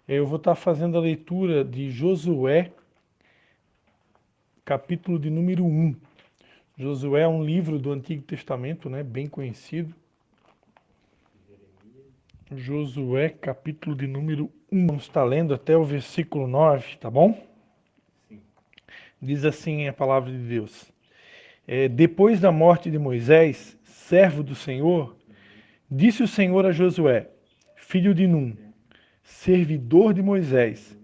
Eu vou estar fazendo a leitura de Josué, capítulo de número 1. Josué é um livro do Antigo Testamento, né, bem conhecido. Josué, capítulo de número 1. Vamos estar lendo até o versículo 9, tá bom? Diz assim a palavra de Deus. Depois da morte de Moisés, servo do Senhor, disse o Senhor a Josué, filho de Num, servidor de Moisés: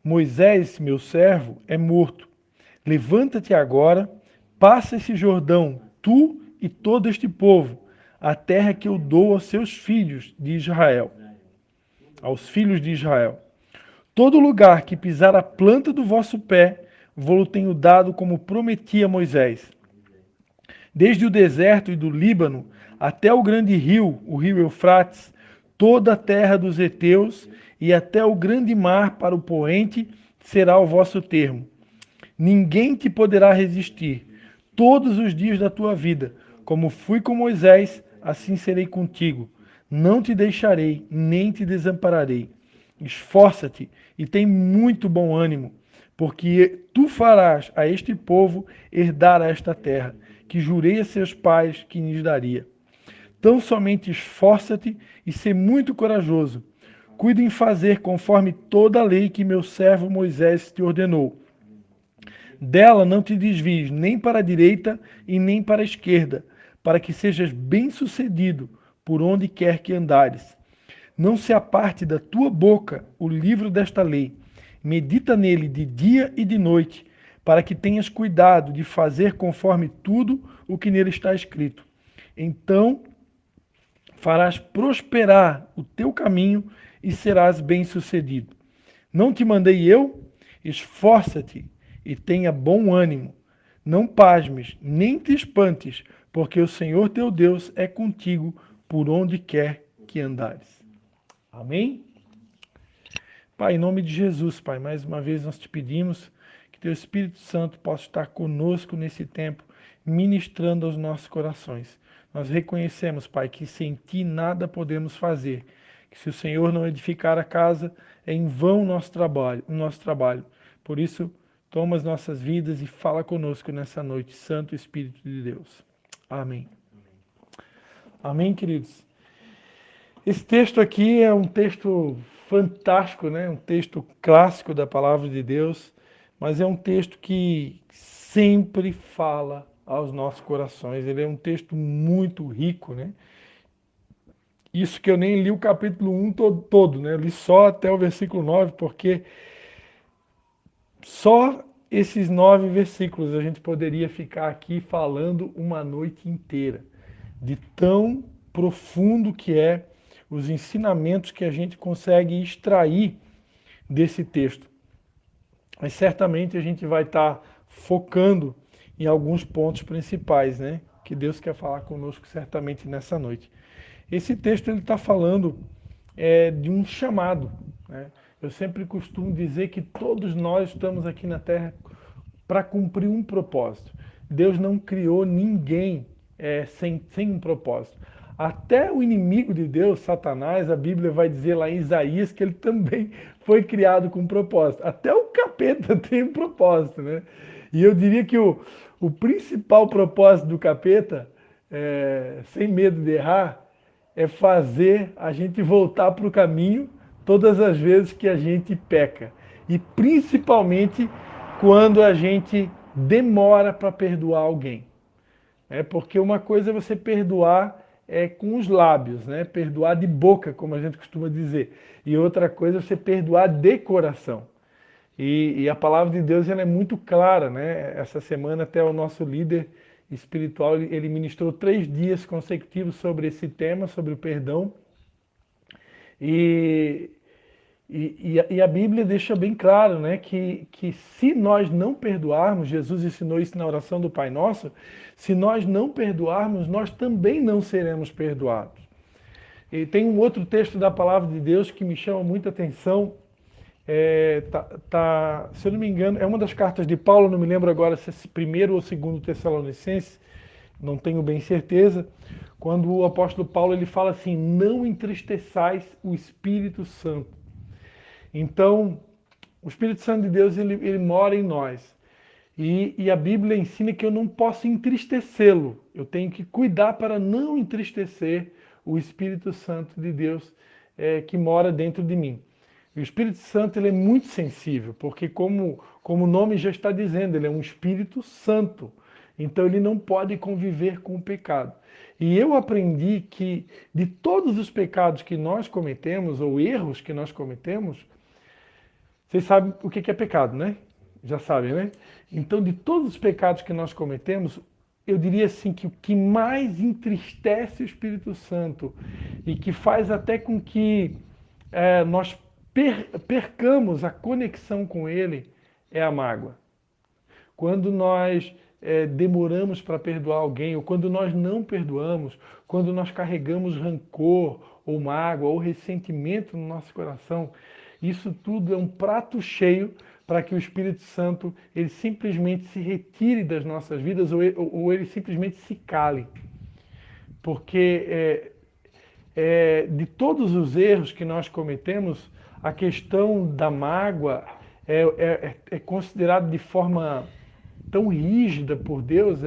Moisés, meu servo, é morto. Levanta-te agora, passa esse Jordão, tu e todo este povo, a terra que eu dou aos seus filhos de Israel. Aos filhos de Israel. Todo lugar que pisar a planta do vosso pé, vou-lo tenho dado como prometi a Moisés. Desde o deserto e do Líbano até o grande rio, o rio Eufrates, toda a terra dos heteus e até o grande mar para o poente será o vosso termo. Ninguém te poderá resistir todos os dias da tua vida. Como fui com Moisés, assim serei contigo. Não te deixarei, nem te desampararei. Esforça-te e tem muito bom ânimo, porque tu farás a este povo herdar esta terra, que jurei a seus pais que lhes daria. Tão somente esforça-te e sê muito corajoso. Cuida em fazer conforme toda a lei que meu servo Moisés te ordenou. Dela não te desvies nem para a direita e nem para a esquerda, para que sejas bem-sucedido por onde quer que andares. Não se aparte da tua boca o livro desta lei. Medita nele de dia e de noite, para que tenhas cuidado de fazer conforme tudo o que nele está escrito. Então farás prosperar o teu caminho e serás bem-sucedido. Não te mandei eu? Esforça-te e tenha bom ânimo. Não pasmes, nem te espantes, porque o Senhor teu Deus é contigo por onde quer que andares. Amém? Pai, em nome de Jesus, Pai, mais uma vez nós te pedimos que teu Espírito Santo possa estar conosco nesse tempo, ministrando aos nossos corações. Nós reconhecemos, Pai, que sem ti nada podemos fazer, que se o Senhor não edificar a casa, é em vão o nosso trabalho. Por isso, toma as nossas vidas e fala conosco nessa noite, Santo Espírito de Deus. Amém. Amém, queridos? Esse texto aqui é um texto fantástico, né? Um texto clássico da palavra de Deus, mas é um texto que sempre fala aos nossos corações. Ele é um texto muito rico, né? Isso que eu nem li o capítulo 1 todo, né? Eu li só até o versículo 9, porque só esses 9 versículos a gente poderia ficar aqui falando uma noite inteira, de tão profundo que é os ensinamentos que a gente consegue extrair desse texto. Mas certamente a gente vai estar focando em alguns pontos principais, né? Que Deus quer falar conosco certamente nessa noite. Esse texto ele está falando de um chamado, né? Eu sempre costumo dizer que todos nós estamos aqui na Terra para cumprir um propósito. Deus não criou ninguém sem um propósito. Até o inimigo de Deus, Satanás, a Bíblia vai dizer lá em Isaías que ele também foi criado com um propósito. Até o capeta tem um propósito, né? E eu diria que o principal propósito do capeta, sem medo de errar, é fazer a gente voltar para o caminho todas as vezes que a gente peca. E principalmente quando a gente demora para perdoar alguém. Porque uma coisa é você perdoar com os lábios, né? Perdoar de boca, como a gente costuma dizer. E outra coisa é você perdoar de coração. E a palavra de Deus ela é muito clara, né? Essa semana até o nosso líder espiritual ele ministrou 3 dias consecutivos sobre esse tema, sobre o perdão. E, e a Bíblia deixa bem claro, né, que se nós não perdoarmos, Jesus ensinou isso na oração do Pai Nosso, se nós não perdoarmos, nós também não seremos perdoados. E tem um outro texto da palavra de Deus que me chama muita atenção, se eu não me engano, é uma das cartas de Paulo, não me lembro agora se é primeiro ou segundo Tessalonicenses, não tenho bem certeza, quando o apóstolo Paulo ele fala assim, não entristeçais o Espírito Santo. Então, o Espírito Santo de Deus, ele mora em nós. E a Bíblia ensina que eu não posso entristecê-lo. Eu tenho que cuidar para não entristecer o Espírito Santo de Deus que mora dentro de mim. E o Espírito Santo ele é muito sensível, porque como o nome já está dizendo, ele é um Espírito Santo. Então ele não pode conviver com o pecado. E eu aprendi que de todos os pecados que nós cometemos, ou erros que nós cometemos, vocês sabem o que é pecado, né? Já sabem, né? Então, de todos os pecados que nós cometemos, eu diria assim que o que mais entristece o Espírito Santo e que faz até com que nós percamos a conexão com Ele é a mágoa. Quando nós demoramos para perdoar alguém, ou quando nós não perdoamos, quando nós carregamos rancor, ou mágoa, ou ressentimento no nosso coração, isso tudo é um prato cheio para que o Espírito Santo ele simplesmente se retire das nossas vidas ou ele simplesmente se cale. Porque de todos os erros que nós cometemos, a questão da mágoa é considerada de forma tão rígida por Deus.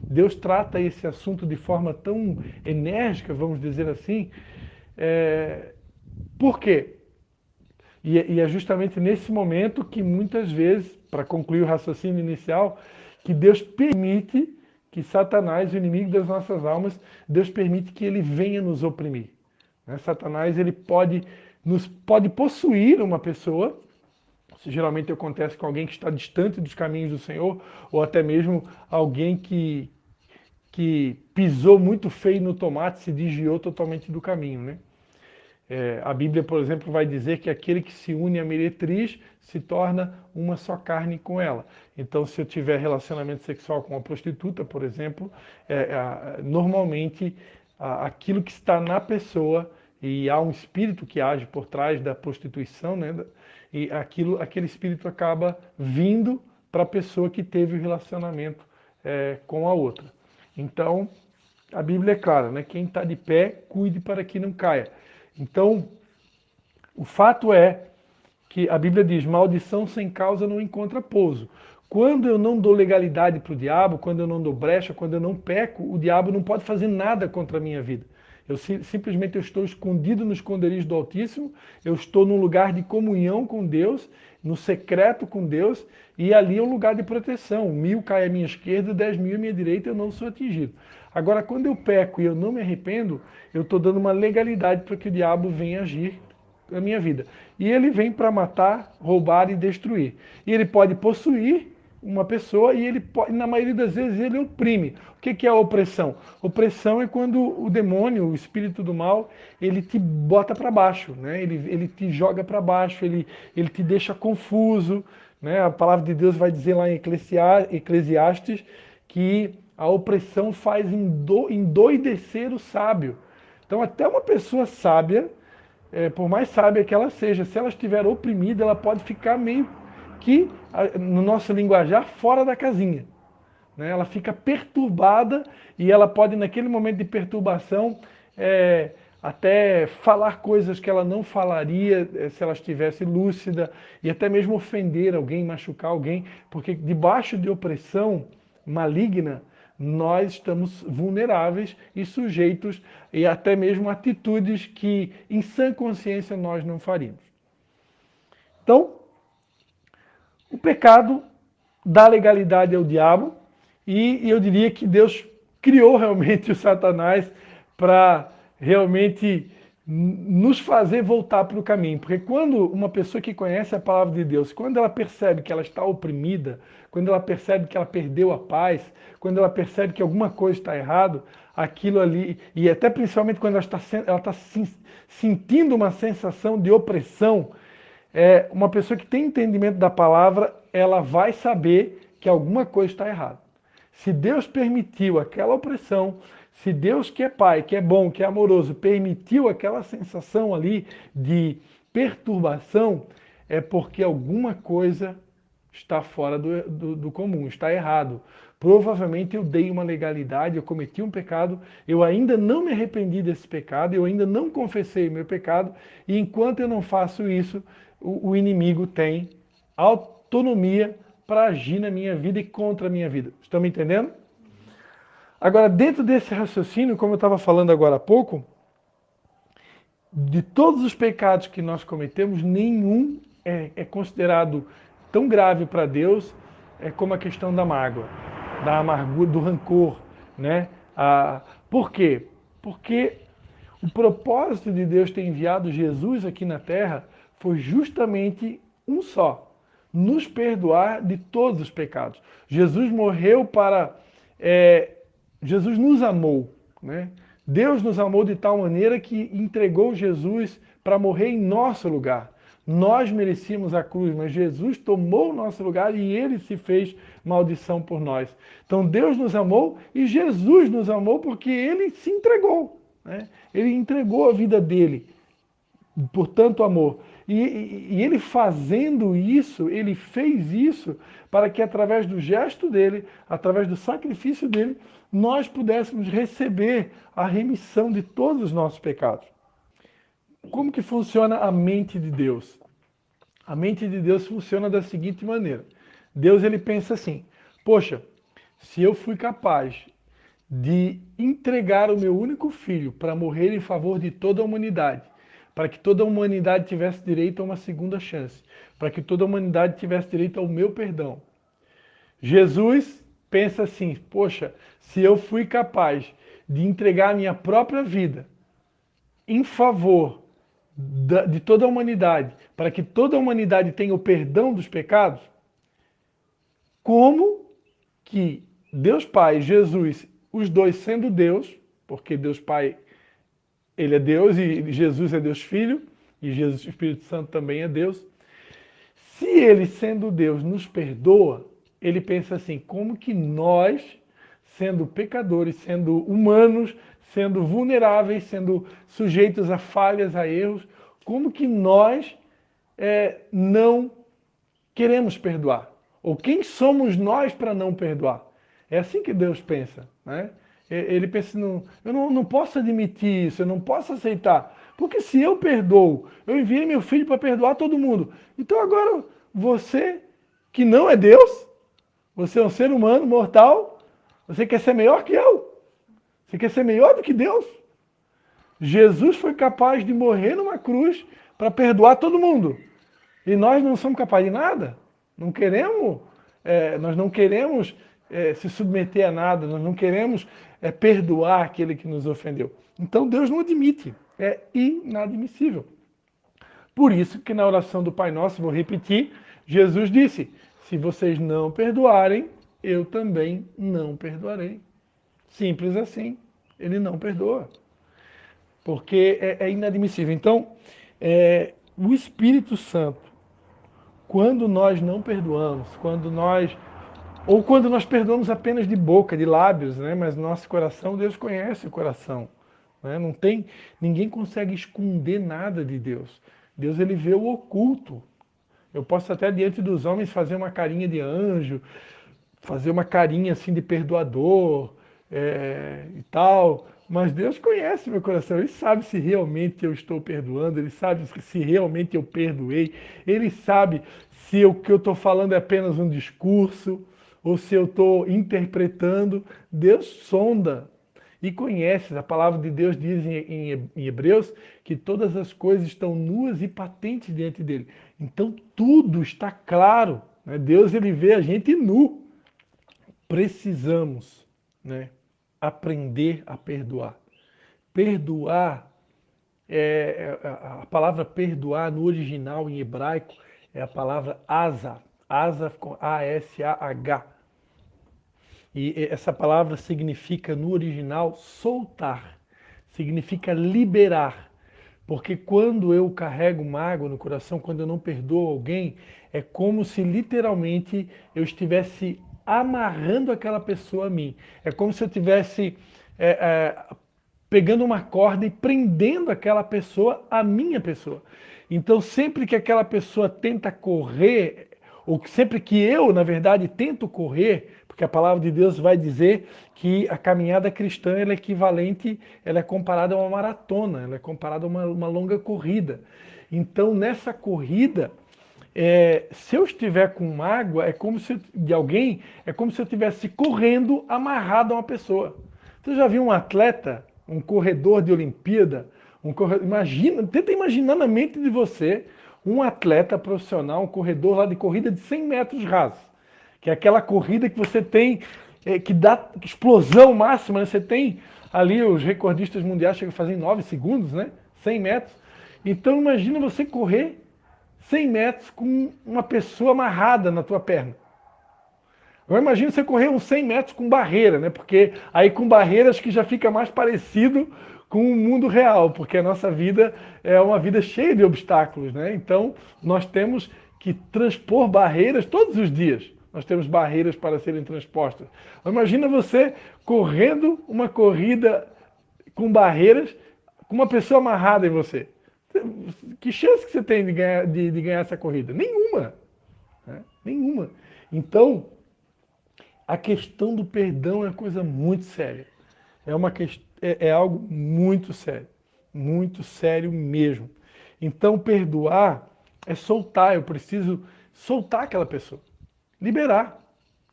Deus trata esse assunto de forma tão enérgica, vamos dizer assim. Por quê? E é justamente nesse momento que muitas vezes, para concluir o raciocínio inicial, que Deus permite que Satanás, o inimigo das nossas almas, Deus permite que ele venha nos oprimir. Satanás ele pode possuir uma pessoa. Isso geralmente acontece com alguém que está distante dos caminhos do Senhor, ou até mesmo alguém que pisou muito feio no tomate, se desviou totalmente do caminho, né? A Bíblia, por exemplo, vai dizer que aquele que se une à meretriz se torna uma só carne com ela. Então, se eu tiver relacionamento sexual com uma prostituta, por exemplo, normalmente aquilo que está na pessoa, e há um espírito que age por trás da prostituição, né? E aquele espírito acaba vindo para a pessoa que teve o relacionamento com a outra. Então, a Bíblia é clara, né? Quem está de pé, cuide para que não caia. Então, o fato é que a Bíblia diz, maldição sem causa não encontra pouso. Quando eu não dou legalidade para o diabo, quando eu não dou brecha, quando eu não peco, o diabo não pode fazer nada contra a minha vida. Simplesmente eu estou escondido no esconderijo do Altíssimo, eu estou num lugar de comunhão com Deus, no secreto com Deus, e ali é um lugar de proteção. 1000 cai à minha esquerda, 10.000 à minha direita, eu não sou atingido. Agora, quando eu peco e eu não me arrependo, eu estou dando uma legalidade para que o diabo venha agir na minha vida. E ele vem para matar, roubar e destruir. E ele pode possuir uma pessoa e ele pode, na maioria das vezes ele oprime. O que é a opressão? Opressão é quando o demônio, o espírito do mal, ele te bota para baixo, né? Ele te joga para baixo, ele te deixa confuso, né? A palavra de Deus vai dizer lá em Eclesiastes que a opressão faz endoidecer o sábio. Então até uma pessoa sábia, por mais sábia que ela seja, se ela estiver oprimida, ela pode ficar meio que, no nosso linguajar, fora da casinha. Né? Ela fica perturbada e ela pode, naquele momento de perturbação, até falar coisas que ela não falaria se ela estivesse lúcida, e até mesmo ofender alguém, machucar alguém, porque debaixo de opressão maligna, nós estamos vulneráveis e sujeitos e até mesmo atitudes que em sã consciência nós não faríamos. Então, o pecado dá legalidade ao diabo e eu diria que Deus criou realmente o Satanás para realmente nos fazer voltar para o caminho. Porque quando uma pessoa que conhece a palavra de Deus, quando ela percebe que ela está oprimida, quando ela percebe que ela perdeu a paz, quando ela percebe que alguma coisa está errado, aquilo ali, e até principalmente quando ela está sentindo uma sensação de opressão, uma pessoa que tem entendimento da palavra, ela vai saber que alguma coisa está errada. Se Deus permitiu aquela opressão, se Deus que é Pai, que é bom, que é amoroso, permitiu aquela sensação ali de perturbação, é porque alguma coisa está fora do comum, está errado. Provavelmente eu dei uma legalidade, eu cometi um pecado, eu ainda não me arrependi desse pecado, eu ainda não confessei o meu pecado, e enquanto eu não faço isso, o inimigo tem autonomia para agir na minha vida e contra a minha vida. Estão me entendendo? Agora, dentro desse raciocínio, como eu estava falando agora há pouco, de todos os pecados que nós cometemos, nenhum é considerado tão grave para Deus como a questão da mágoa, da amargura, do rancor, né? Por quê? Porque o propósito de Deus ter enviado Jesus aqui na Terra foi justamente um só: nos perdoar de todos os pecados. Jesus morreu para... Jesus nos amou, né? Deus nos amou de tal maneira que entregou Jesus para morrer em nosso lugar. Nós merecíamos a cruz, mas Jesus tomou o nosso lugar e ele se fez maldição por nós. Então Deus nos amou e Jesus nos amou porque ele se entregou, né? Ele entregou a vida dele por tanto amor. E ele fazendo isso, ele fez isso para que através do gesto dele, através do sacrifício dele, nós pudéssemos receber a remissão de todos os nossos pecados. Como que funciona a mente de Deus? A mente de Deus funciona da seguinte maneira. Deus ele pensa assim: poxa, se eu fui capaz de entregar o meu único filho para morrer em favor de toda a humanidade, para que toda a humanidade tivesse direito a uma segunda chance, para que toda a humanidade tivesse direito ao meu perdão. Jesus pensa assim: poxa, se eu fui capaz de entregar a minha própria vida em favor de toda a humanidade, para que toda a humanidade tenha o perdão dos pecados, como que Deus Pai, Jesus, os dois sendo Deus, porque Deus Pai, ele é Deus e Jesus é Deus Filho, e Jesus, o Espírito Santo também é Deus. Se ele sendo Deus nos perdoa, ele pensa assim: como que nós, sendo pecadores, sendo humanos, sendo vulneráveis, sendo sujeitos a falhas, a erros, como que nós não queremos perdoar? Ou quem somos nós para não perdoar? É assim que Deus pensa, né? Ele pensa, eu não posso admitir isso, eu não posso aceitar. Porque se eu perdoo, eu enviei meu filho para perdoar todo mundo. Então agora você, que não é Deus, você é um ser humano mortal, você quer ser melhor que eu? Você quer ser melhor do que Deus? Jesus foi capaz de morrer numa cruz para perdoar todo mundo. E nós não somos capazes de nada? Não queremos, nós não queremos se submeter a nada, nós não queremos perdoar aquele que nos ofendeu. Então Deus não admite, é inadmissível. Por isso que na oração do Pai Nosso, vou repetir, Jesus disse: se vocês não perdoarem, eu também não perdoarei. Simples assim, ele não perdoa. Porque é inadmissível. Então, o Espírito Santo, quando nós não perdoamos, quando nós perdoamos apenas de boca, de lábios, né? Mas nosso coração, Deus conhece o coração, né? Ninguém consegue esconder nada de Deus. Deus ele vê o oculto. Eu posso até diante dos homens fazer uma carinha de anjo, fazer uma carinha assim de perdoador e tal, mas Deus conhece meu coração, Ele sabe se realmente eu estou perdoando, Ele sabe se realmente eu perdoei, Ele sabe se o que eu estou falando é apenas um discurso, ou se eu estou interpretando. Deus sonda e conhece. A palavra de Deus diz em Hebreus que todas as coisas estão nuas e patentes diante dele. Então tudo está claro, né? Deus ele vê a gente nu. Precisamos, né, aprender a perdoar. Perdoar, a palavra perdoar no original em hebraico é a palavra asa. Asa com A-S-A-H. E essa palavra significa no original soltar, significa liberar. Porque quando eu carrego mágoa no coração, quando eu não perdoo alguém, é como se literalmente eu estivesse amarrando aquela pessoa a mim. É como se eu estivesse pegando uma corda e prendendo aquela pessoa à minha pessoa. Então sempre que aquela pessoa tenta correr, ou sempre que eu, na verdade, tento correr, Porque a palavra de Deus vai dizer que a caminhada cristã ela é equivalente, ela é comparada a uma maratona, ela é comparada a uma longa corrida. Então, nessa corrida, se eu estiver com mágoa, de alguém, é como se eu estivesse correndo amarrado a uma pessoa. Você já viu um atleta, um corredor de Olimpíada? Tenta imaginar na mente de você um atleta profissional, um corredor lá de corrida de 100 metros rasos. Que é aquela corrida que você tem, que dá explosão máxima, né? Você tem ali os recordistas mundiais chegam a fazer em 9 segundos, né? 100 metros. Então imagina você correr 100 metros com uma pessoa amarrada na tua perna. Eu imagino você correr uns 100 metros com barreira, né? Porque aí com barreiras que já fica mais parecido com o mundo real, porque a nossa vida é uma vida cheia de obstáculos, né? Então nós temos que transpor barreiras todos os dias. Nós temos barreiras para serem transpostas. Imagina você correndo uma corrida com barreiras, com uma pessoa amarrada em você. Que chance que você tem de ganhar essa corrida? Nenhuma. Né? Nenhuma. Então, a questão do perdão é uma coisa muito séria. É algo muito sério mesmo. Então, perdoar é soltar. Eu preciso soltar aquela pessoa, liberar.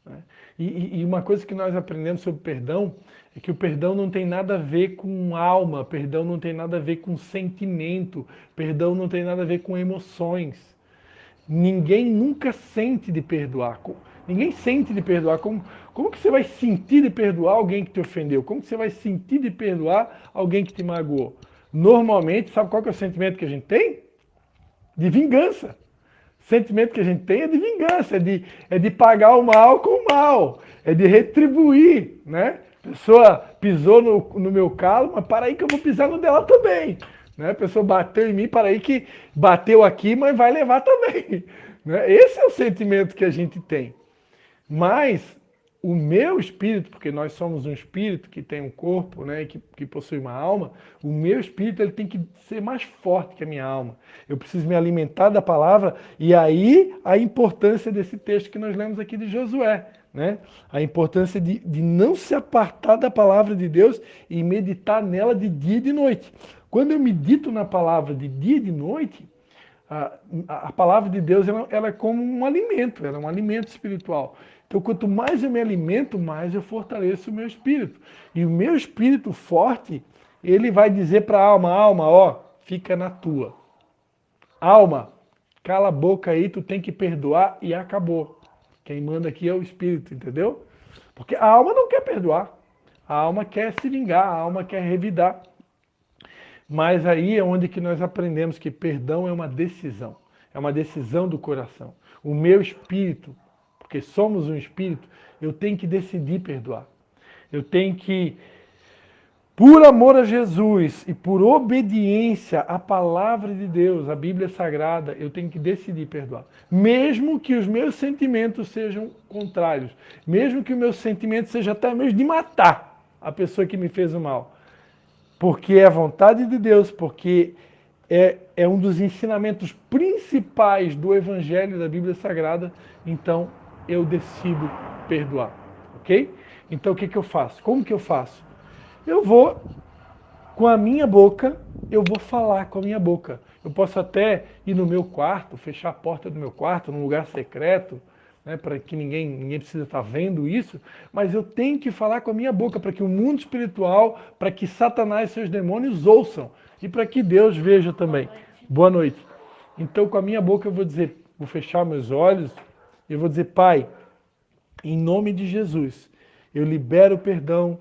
Né? E uma coisa que nós aprendemos sobre perdão é que o perdão não tem nada a ver com alma, perdão não tem nada a ver com sentimento, perdão não tem nada a ver com emoções. Ninguém nunca sente de perdoar. Ninguém sente de perdoar. Como que você vai sentir de perdoar alguém que te ofendeu? Como que você vai sentir de perdoar alguém que te magoou? Normalmente, sabe qual que é o sentimento que a gente tem? De vingança. O sentimento que a gente tem é de vingança, é de pagar o mal com o mal, é de retribuir, né? A pessoa pisou no meu calo, mas para aí que eu vou pisar no dela também. Né? A pessoa bateu em mim, para aí que bateu aqui, mas vai levar também. Né? Esse é o sentimento que a gente tem. Mas o meu espírito, porque nós somos um espírito que tem um corpo, né, que possui uma alma, o meu espírito ele tem que ser mais forte que a minha alma. Eu preciso me alimentar da palavra, e aí a importância desse texto que nós lemos aqui de Josué. Né? A importância de não se apartar da palavra de Deus e meditar nela de dia e de noite. Quando eu medito na palavra de dia e de noite, a palavra de Deus ela é como um alimento, ela é um alimento espiritual. Então, quanto mais eu me alimento, mais eu fortaleço o meu espírito. E o meu espírito forte, ele vai dizer para a alma, ó, fica na tua. Alma, cala a boca aí, tu tem que perdoar e acabou. Quem manda aqui é o espírito, entendeu? Porque a alma não quer perdoar. A alma quer se vingar, a alma quer revidar. Mas aí é onde que nós aprendemos que perdão é uma decisão do coração. O meu espírito, porque somos um espírito, eu tenho que decidir perdoar. Eu tenho que, por amor a Jesus e por obediência à palavra de Deus, à Bíblia Sagrada, eu tenho que decidir perdoar. Mesmo que os meus sentimentos sejam contrários, mesmo que o meu sentimento seja até mesmo de matar a pessoa que me fez o mal. Porque é a vontade de Deus, porque é um dos ensinamentos principais do Evangelho da Bíblia Sagrada, então eu decido perdoar, ok? Então o que eu faço? Como que eu faço? Eu vou, com a minha boca, eu vou falar com a minha boca. Eu posso até ir no meu quarto, fechar a porta do meu quarto, num lugar secreto, né, para que ninguém precisa estar vendo isso, mas eu tenho que falar com a minha boca para que o mundo espiritual, para que Satanás e seus demônios ouçam e para que Deus veja também. Boa noite. Então, com a minha boca eu vou dizer, vou fechar meus olhos e eu vou dizer, Pai, em nome de Jesus, eu libero perdão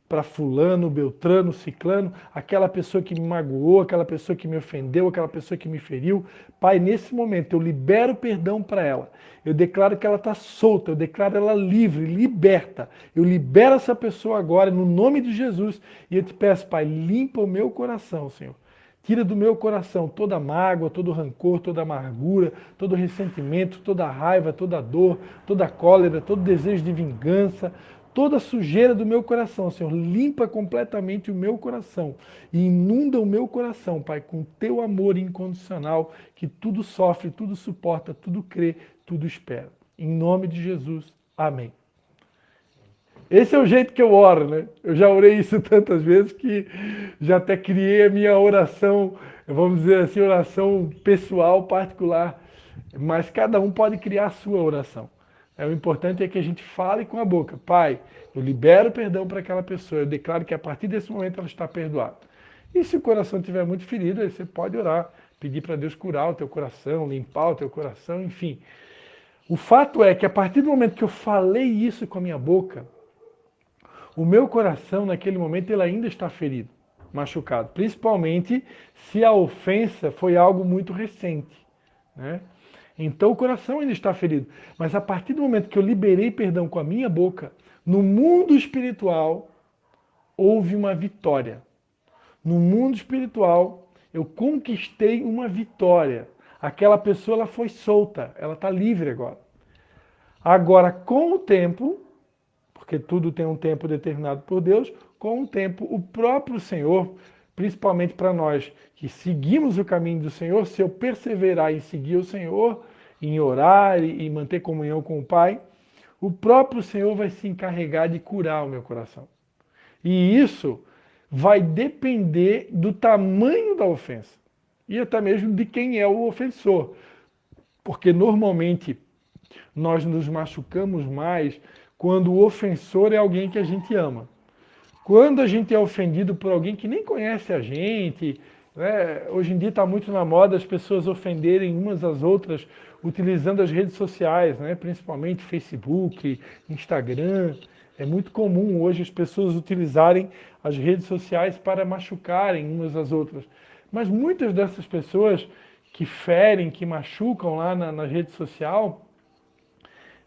para fulano, beltrano, ciclano, aquela pessoa que me magoou, aquela pessoa que me ofendeu, aquela pessoa que me feriu. Pai, nesse momento eu libero perdão para ela. Eu declaro que ela está solta, eu declaro ela livre, liberta. Eu libero essa pessoa agora no nome de Jesus e eu te peço, Pai, limpa o meu coração, Senhor. Tira do meu coração toda mágoa, todo rancor, toda amargura, todo ressentimento, toda raiva, toda dor, toda cólera, todo desejo de vingança, toda a sujeira do meu coração, Senhor. Limpa completamente o meu coração e inunda o meu coração, Pai, com teu amor incondicional, que tudo sofre, tudo suporta, tudo crê, tudo espera. Em nome de Jesus, amém. Esse é o jeito que eu oro, né? Eu já orei isso tantas vezes que já até criei a minha oração, vamos dizer assim, oração pessoal, particular. Mas cada um pode criar a sua oração. O importante é que a gente fale com a boca. Pai, eu libero perdão para aquela pessoa. Eu declaro que a partir desse momento ela está perdoada. E se o coração estiver muito ferido, aí você pode orar, pedir para Deus curar o teu coração, limpar o teu coração, enfim. O fato é que a partir do momento que eu falei isso com a minha boca, o meu coração naquele momento ele ainda está ferido, machucado. Principalmente se a ofensa foi algo muito recente, né? Então o coração ainda está ferido. Mas a partir do momento que eu liberei perdão com a minha boca, no mundo espiritual houve uma vitória. No mundo espiritual eu conquistei uma vitória. Aquela pessoa ela foi solta, ela está livre agora. Agora, com o tempo, porque tudo tem um tempo determinado por Deus, com o tempo o próprio Senhor, principalmente para nós que seguimos o caminho do Senhor, se eu perseverar em seguir o Senhor, em orar e manter comunhão com o Pai, o próprio Senhor vai se encarregar de curar o meu coração. E isso vai depender do tamanho da ofensa e até mesmo de quem é o ofensor. Porque normalmente nós nos machucamos mais quando o ofensor é alguém que a gente ama. Quando a gente é ofendido por alguém que nem conhece a gente, né? Hoje em dia está muito na moda as pessoas ofenderem umas às outras utilizando as redes sociais, né? Principalmente Facebook, Instagram. É muito comum hoje as pessoas utilizarem as redes sociais para machucarem umas às outras. Mas muitas dessas pessoas que ferem, que machucam lá na rede social,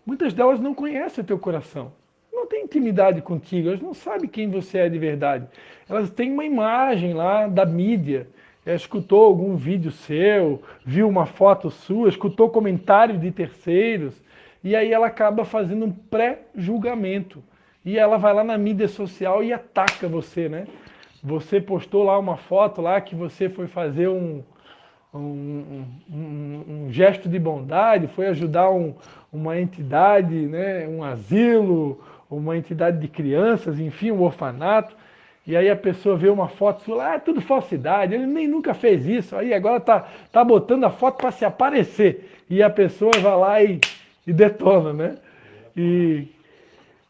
muitas delas não conhecem o teu coração. Não têm intimidade contigo, elas não sabem quem você é de verdade. Elas têm uma imagem lá da mídia. Escutou algum vídeo seu, viu uma foto sua, escutou comentários de terceiros, e aí ela acaba fazendo um pré-julgamento. E ela vai lá na mídia social e ataca você, né? Você postou lá uma foto lá que você foi fazer um gesto de bondade, foi ajudar uma entidade, né, um asilo, uma entidade de crianças, enfim, um orfanato, e aí a pessoa vê uma foto sua, é tudo falsidade, ele nem nunca fez isso, aí agora tá botando a foto para se aparecer, e a pessoa vai lá e detona, né? E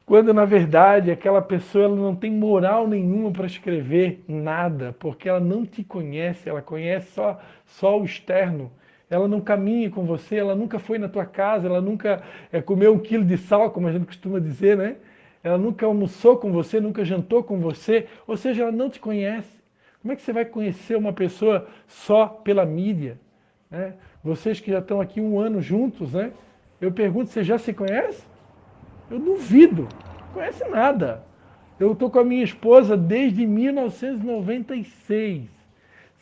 quando na verdade aquela pessoa ela não tem moral nenhuma para escrever nada, porque ela não te conhece, ela conhece só o externo. Ela não caminha com você, ela nunca foi na tua casa, ela nunca comeu 1 quilo de sal, como a gente costuma dizer, né? Ela nunca almoçou com você, nunca jantou com você, ou seja, ela não te conhece. Como é que você vai conhecer uma pessoa só pela mídia, né? Vocês que já estão aqui 1 ano juntos, né? Eu pergunto, você já se conhece? Eu duvido, não conhece nada. Eu estou com a minha esposa desde 1996.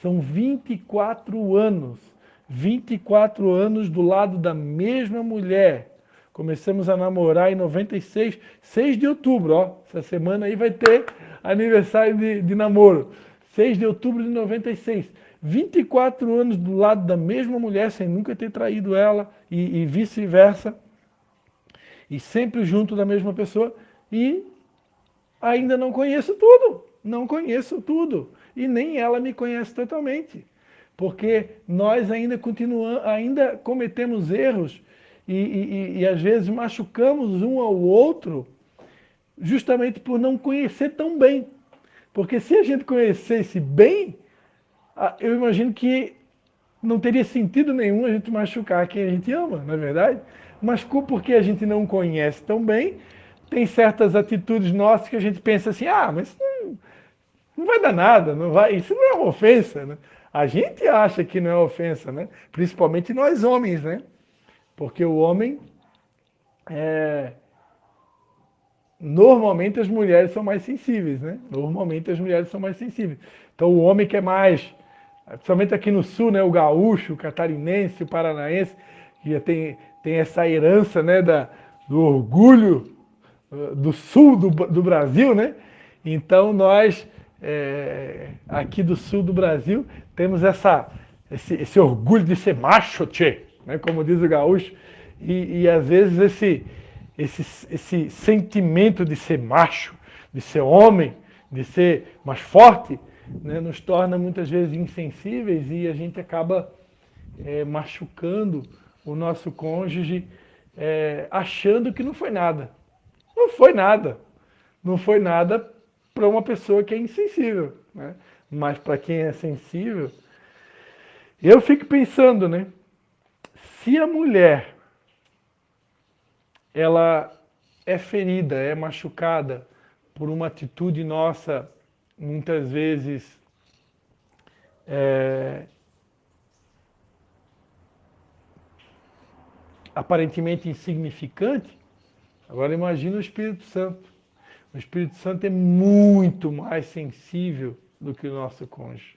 São 24 anos. 24 anos do lado da mesma mulher. Começamos a namorar em 96, 6 de outubro. Ó, essa semana aí vai ter aniversário de namoro. 6 de outubro de 96. 24 anos do lado da mesma mulher, sem nunca ter traído ela e vice-versa. E sempre junto da mesma pessoa, e ainda não conheço tudo, não conheço tudo, e nem ela me conhece totalmente, porque nós ainda continuamos, ainda cometemos erros, e às vezes machucamos um ao outro, justamente por não conhecer tão bem, porque se a gente conhecesse bem, eu imagino que não teria sentido nenhum a gente machucar quem a gente ama, não é verdade? Mas porque a gente não conhece tão bem, tem certas atitudes nossas que a gente pensa assim, mas não vai dar nada, não vai, isso não é uma ofensa, né? A gente acha que não é ofensa, né? Principalmente nós homens, né? Porque o homem, normalmente as mulheres são mais sensíveis, né? Normalmente as mulheres são mais sensíveis. Então o homem que é mais, principalmente aqui no sul, né? O gaúcho, o catarinense, o paranaense, que tem essa herança, né, do orgulho do sul do Brasil, né? Então nós, aqui do sul do Brasil, temos esse orgulho de ser macho, tchê, né, como diz o gaúcho, e às vezes esse sentimento de ser macho, de ser homem, de ser mais forte, né, nos torna muitas vezes insensíveis e a gente acaba machucando o nosso cônjuge achando que não foi nada. Não foi nada. Não foi nada para uma pessoa que é insensível, né? Mas para quem é sensível, eu fico pensando, né? Se a mulher ela é ferida, é machucada por uma atitude nossa, muitas vezes é, aparentemente insignificante, agora imagina o Espírito Santo. O Espírito Santo é muito mais sensível do que o nosso cônjuge.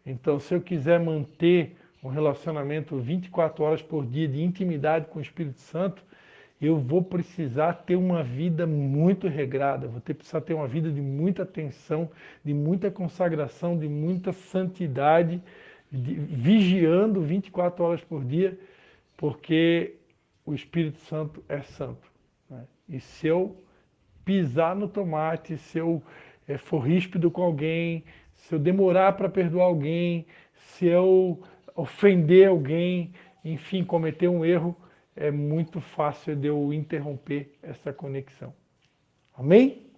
Então, se eu quiser manter um relacionamento 24 horas por dia de intimidade com o Espírito Santo, eu vou precisar ter uma vida muito regrada, precisar ter uma vida de muita atenção, de muita consagração, de muita santidade, vigiando 24 horas por dia, porque o Espírito Santo é santo, né? E se eu pisar no tomate, se eu for ríspido com alguém, se eu demorar para perdoar alguém, se eu ofender alguém, enfim, cometer um erro, é muito fácil de eu interromper essa conexão. Amém?